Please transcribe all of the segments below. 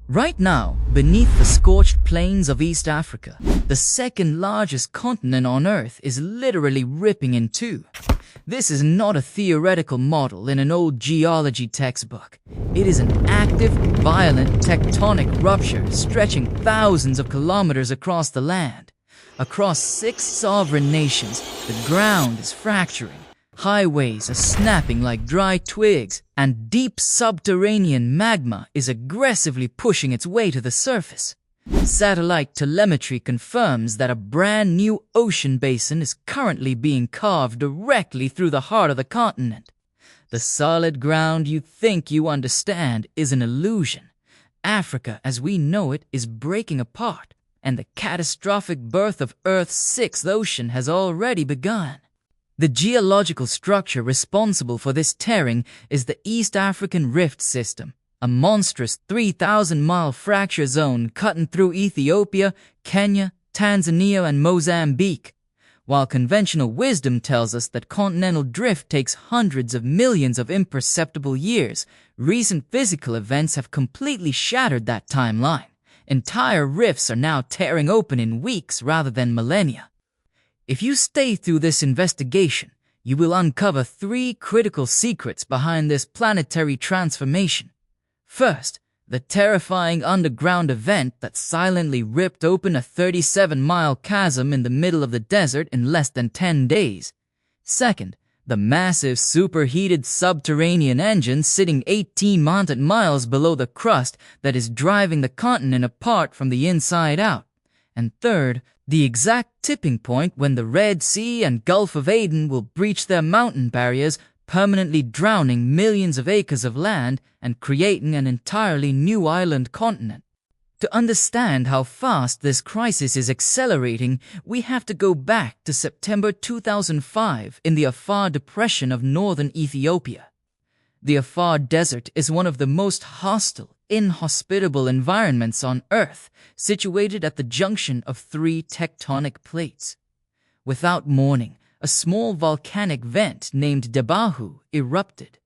Right now, beneath the scorched plains of East Africa, the second largest continent on Earth is literally ripping in two. This is not a theoretical model in an old geology textbook. It is an active, violent tectonic rupture stretching thousands of kilometers across the land. Across 6 sovereign nations, the ground is fracturing. Highways are snapping like dry twigs, and deep subterranean magma is aggressively pushing its way to the surface. Satellite telemetry confirms that a brand new ocean basin is currently being carved directly through the heart of the continent. The solid ground you think you understand is an illusion. Africa as we know it is breaking apart, and the catastrophic birth of Earth's 6th ocean has already begun. The geological structure responsible for this tearing is the East African Rift System, a monstrous 3,000-mile fracture zone cutting through Ethiopia, Kenya, Tanzania, and Mozambique. While conventional wisdom tells us that continental drift takes hundreds of millions of imperceptible years, recent physical events have completely shattered that timeline. Entire rifts are now tearing open in weeks rather than millennia. If you stay through this investigation, you will uncover 3 critical secrets behind this planetary transformation. First, the terrifying underground event that silently ripped open a 37-mile chasm in the middle of the desert in less than 10 days. Second, the massive superheated subterranean engine sitting 18 miles below the crust that is driving the continent apart from the inside out. And third, the exact tipping point when the Red Sea and Gulf of Aden will breach their mountain barriers, permanently drowning millions of acres of land and creating an entirely new island continent. To understand how fast this crisis is accelerating, we have to go back to September 2005 in the Afar Depression of northern Ethiopia. The Afar Desert is one of the most hostile, inhospitable environments on Earth, situated at the junction of 3 tectonic plates. Without warning, a small volcanic vent named Debahu erupted.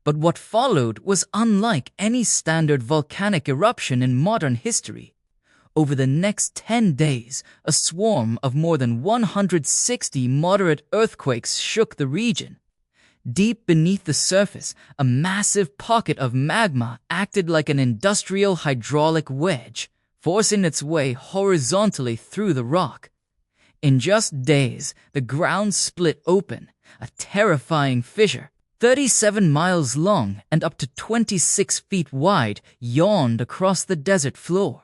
But what followed was unlike any standard volcanic eruption in modern history. Over the next 10 days, a swarm of more than 160 moderate earthquakes shook the region. Deep beneath the surface, a massive pocket of magma acted like an industrial hydraulic wedge, forcing its way horizontally through the rock. In just days, the ground split open. A terrifying fissure, 37 miles long and up to 26 feet wide, yawned across the desert floor.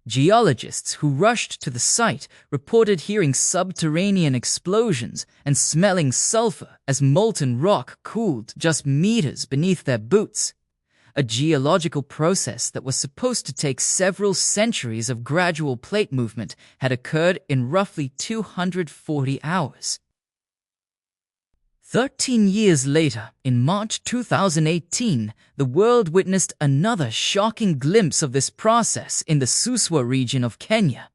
Geologists who rushed to the site reported hearing subterranean explosions and smelling sulfur as molten rock cooled just meters beneath their boots. A geological process that was supposed to take several centuries of gradual plate movement had occurred in roughly 240 hours. 13 years later, in March 2018, the world witnessed another shocking glimpse of this process in the Suswa region of Kenya.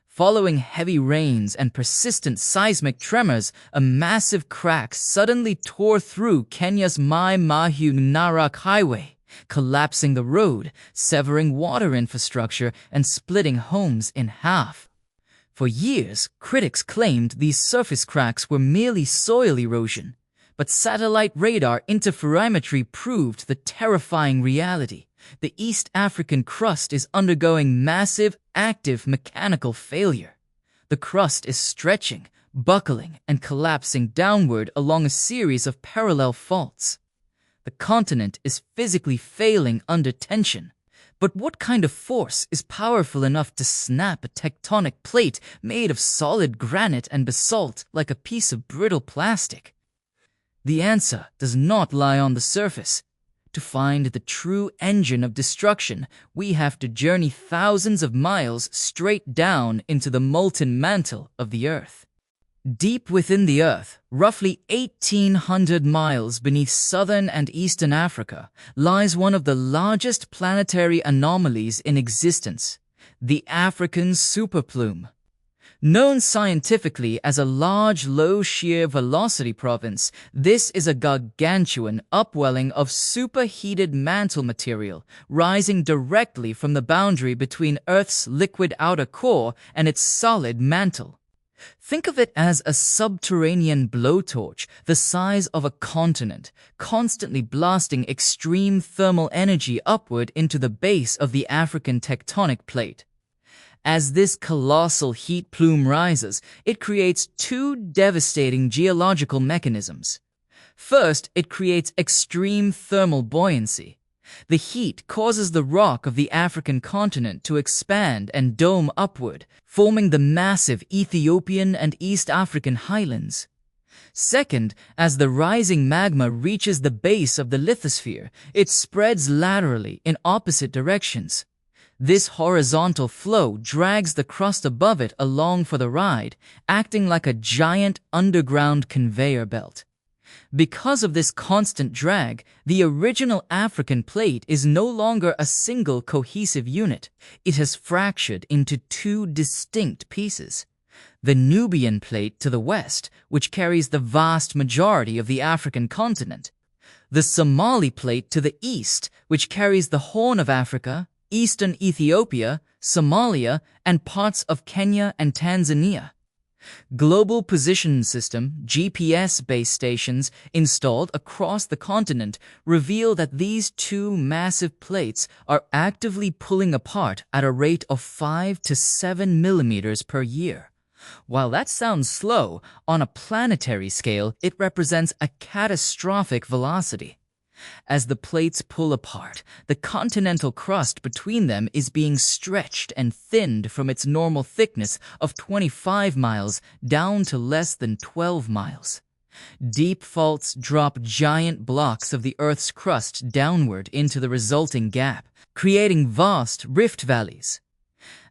Following heavy rains and persistent seismic tremors, a massive crack suddenly tore through Kenya's Mai Mahiu Narok highway, collapsing the road, severing water infrastructure, and splitting homes in half. For years, critics claimed these surface cracks were merely soil erosion, but satellite radar interferometry proved the terrifying reality. The East African crust is undergoing massive, active mechanical failure. The crust is stretching, buckling, and collapsing downward along a series of parallel faults. The continent is physically failing under tension. But what kind of force is powerful enough to snap a tectonic plate made of solid granite and basalt like a piece of brittle plastic? The answer does not lie on the surface. To find the true engine of destruction, we have to journey thousands of miles straight down into the molten mantle of the Earth. Deep within the Earth, roughly 1,800 miles beneath southern and eastern Africa, lies one of the largest planetary anomalies in existence, the African superplume. Known scientifically as a large low-shear velocity province, this is a gargantuan upwelling of superheated mantle material rising directly from the boundary between Earth's liquid outer core and its solid mantle. Think of it as a subterranean blowtorch the size of a continent, constantly blasting extreme thermal energy upward into the base of the African tectonic plate. As this colossal heat plume rises, it creates two devastating geological mechanisms. First, it creates extreme thermal buoyancy. The heat causes the rock of the African continent to expand and dome upward, forming the massive Ethiopian and East African highlands. Second, as the rising magma reaches the base of the lithosphere, it spreads laterally in opposite directions. This horizontal flow drags the crust above it along for the ride, acting like a giant underground conveyor belt. Because of this constant drag, the original African plate is no longer a single cohesive unit. It has fractured into two distinct pieces. The Nubian plate to the west, which carries the vast majority of the African continent. The Somali plate to the east, which carries the Horn of Africa, Eastern Ethiopia, Somalia, and parts of Kenya and Tanzania. Global Position System (GPS) base stations installed across the continent reveal that these two massive plates are actively pulling apart at a rate of 5 to 7 millimeters per year. While that sounds slow, on a planetary scale, it represents a catastrophic velocity. As the plates pull apart, the continental crust between them is being stretched and thinned from its normal thickness of 25 miles down to less than 12 miles. Deep faults drop giant blocks of the Earth's crust downward into the resulting gap, creating vast rift valleys.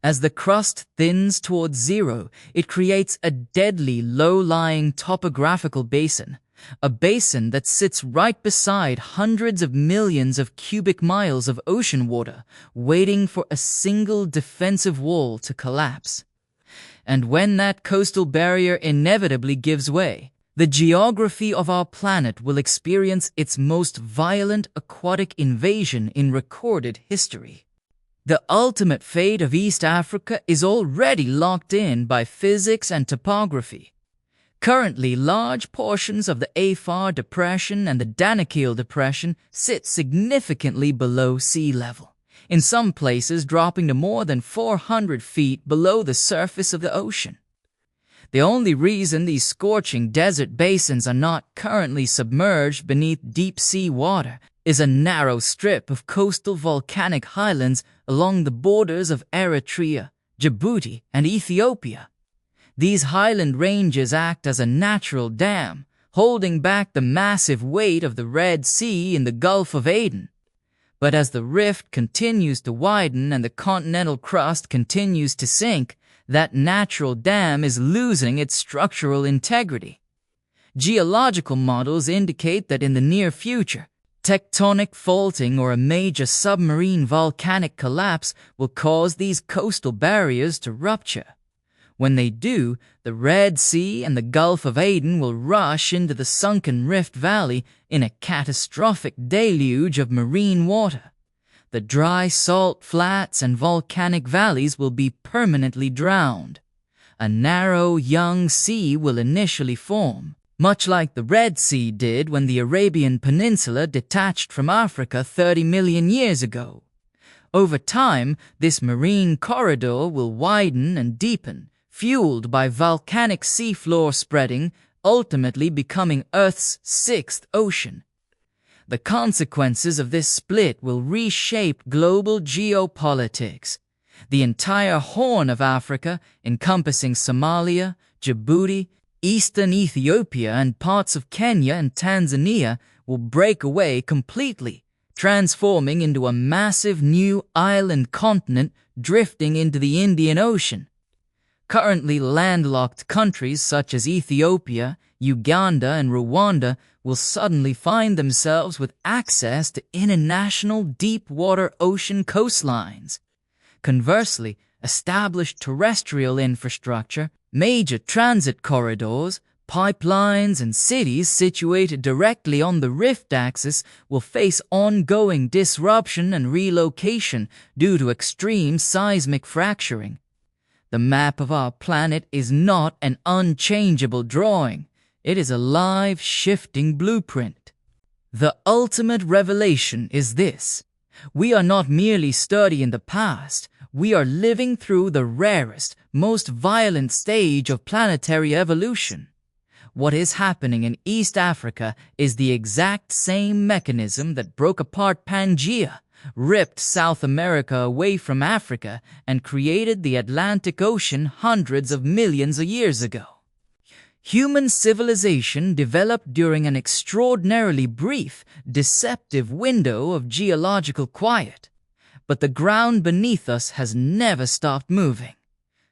As the crust thins towards zero, it creates a deadly low-lying topographical basin. A basin that sits right beside hundreds of millions of cubic miles of ocean water, waiting for a single defensive wall to collapse. And when that coastal barrier inevitably gives way, the geography of our planet will experience its most violent aquatic invasion in recorded history. The ultimate fate of East Africa is already locked in by physics and topography. Currently, large portions of the Afar Depression and the Danakil Depression sit significantly below sea level, in some places dropping to more than 400 feet below the surface of the ocean. The only reason these scorching desert basins are not currently submerged beneath deep-sea water is a narrow strip of coastal volcanic highlands along the borders of Eritrea, Djibouti, and Ethiopia. These highland ranges act as a natural dam, holding back the massive weight of the Red Sea in the Gulf of Aden. But as the rift continues to widen and the continental crust continues to sink, that natural dam is losing its structural integrity. Geological models indicate that in the near future, tectonic faulting or a major submarine volcanic collapse will cause these coastal barriers to rupture. When they do, the Red Sea and the Gulf of Aden will rush into the sunken Rift Valley in a catastrophic deluge of marine water. The dry salt flats and volcanic valleys will be permanently drowned. A narrow, young sea will initially form, much like the Red Sea did when the Arabian Peninsula detached from Africa 30 million years ago. Over time, this marine corridor will widen and deepen, fueled by volcanic seafloor spreading, ultimately becoming Earth's sixth ocean. The consequences of this split will reshape global geopolitics. The entire Horn of Africa, encompassing Somalia, Djibouti, eastern Ethiopia, and parts of Kenya and Tanzania, will break away completely, transforming into a massive new island continent drifting into the Indian Ocean. Currently landlocked countries such as Ethiopia, Uganda, and Rwanda will suddenly find themselves with access to international deep-water ocean coastlines. Conversely, established terrestrial infrastructure, Major transit corridors, pipelines, and cities situated directly on the rift axis will face ongoing disruption and relocation due to extreme seismic fracturing. The map of our planet is not an unchangeable drawing. It is a live, shifting blueprint. The ultimate revelation is this: we are not merely studying the past, we are living through the rarest, most violent stage of planetary evolution. What is happening in East Africa is the exact same mechanism that broke apart Pangaea, ripped South America away from Africa, and created the Atlantic Ocean hundreds of millions of years ago. Human civilization developed during an extraordinarily brief, deceptive window of geological quiet, but the ground beneath us has never stopped moving.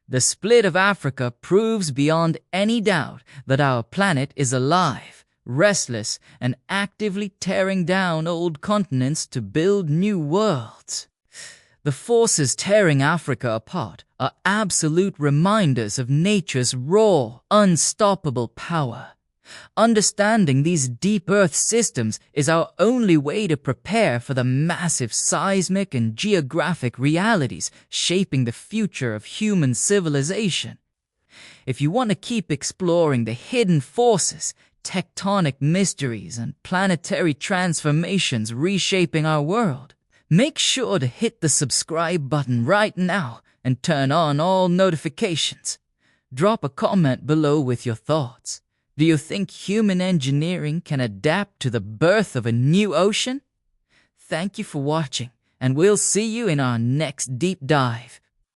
The split of Africa proves beyond any doubt that our planet is alive, restless, and actively tearing down old continents to build new worlds. The forces tearing Africa apart are absolute reminders of nature's raw, unstoppable power. Understanding these deep Earth systems is our only way to prepare for the massive seismic and geographic realities shaping the future of human civilization. If you want to keep exploring the hidden forces, tectonic mysteries, and planetary transformations reshaping our world, make sure to hit the subscribe button right now and turn on all notifications. Drop a comment below with your thoughts. Do you think human engineering can adapt to the birth of a new ocean? Thank you for watching, and we'll see you in our next deep dive.